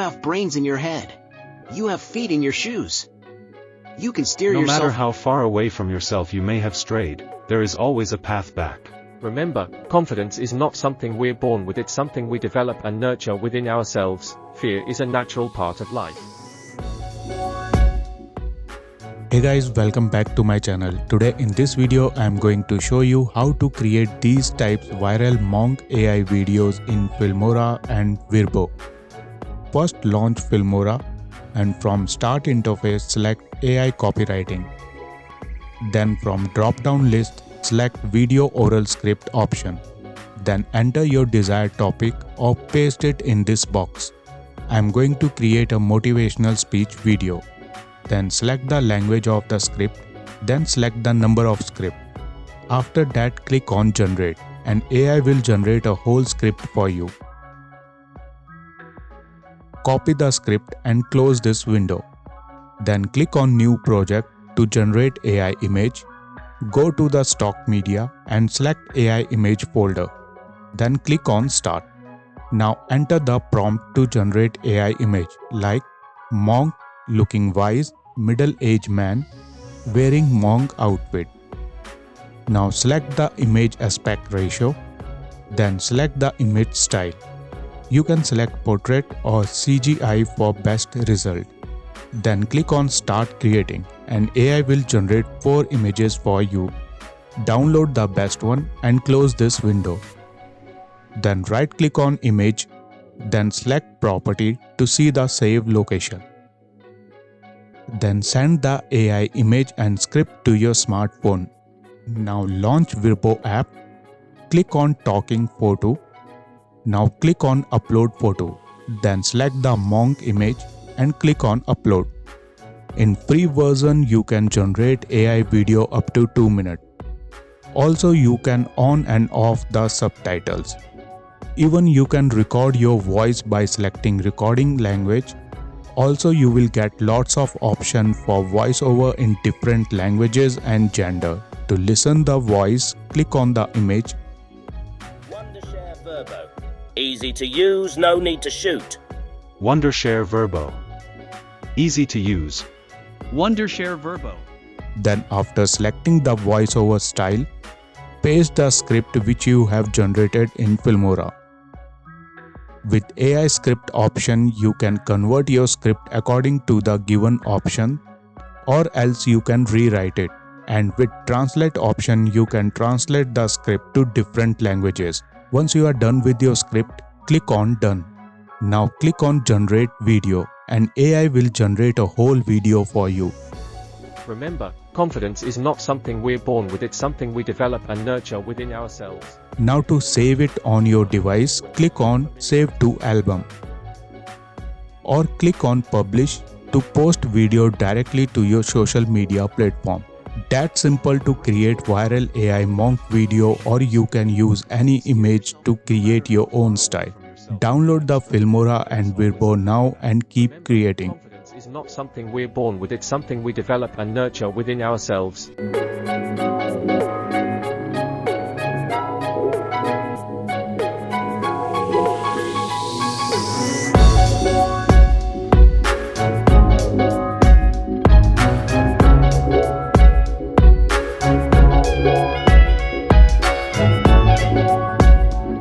have brains in your head. You have feet in your shoes. You can steer No yourself. matter how far away from yourself you may have strayed, there is always a path back. Remember, confidence is not something we're born with, it's something we develop and nurture within ourselves. Fear is a natural part of life. Hey guys, welcome back to my channel. Today in this video I am going to show you how to create these types viral Monk AI videos in Filmora and Virbo. First launch Filmora and from start interface select AI copywriting. Then from drop down list select video oral script option. Then enter your desired topic or paste it in this box. I am going to create a motivational speech video. Then select the language of the script, then select the number of script. After that click on generate and AI will generate a whole script for you. Copy the script and close this window. Then click on new project to generate AI image. Go to the stock media and select AI image folder. Then click on start. Now enter the prompt to generate AI image like monk looking wise, middle-aged man, wearing monk outfit. Now select the image aspect ratio, then select the image style. You can select portrait or CGI for best result. Then click on start creating and AI will generate 4 images for you. Download the best one and close this window. Then right click on image, then select property to see the save location. Then send the AI image and script to your smartphone. Now launch Virbo app. Click on talking photo. Now click on upload photo. Then select the monk image and click on upload. In free version you can generate AI video up to 2 minutes. Also you can on and off the subtitles. Even you can record your voice by selecting recording language. Also you will get lots of options for voiceover in different languages and gender. To listen the voice, click on the image. Wondershare Virbo. Easy to use, no need to shoot. Wondershare Virbo. Easy to use. Wondershare Virbo. Then after selecting the voiceover style, paste the script which you have generated in Filmora. With AI script option, you can convert your script according to the given option, or else you can rewrite it. And with translate option, you can translate the script to different languages. Once you are done with your script, click on done. Now click on generate video and AI will generate a whole video for you. Remember, confidence is not something we're born with, it's something we develop and nurture within ourselves. Now to save it on your device, click on Save to Album. Or click on Publish to post video directly to your social media platform. That's simple to create viral AI monk video, or you can use any image to create your own style. Download the Filmora and Virbo now and keep creating. Confidence is not something we're born with, it's something we develop and nurture within ourselves.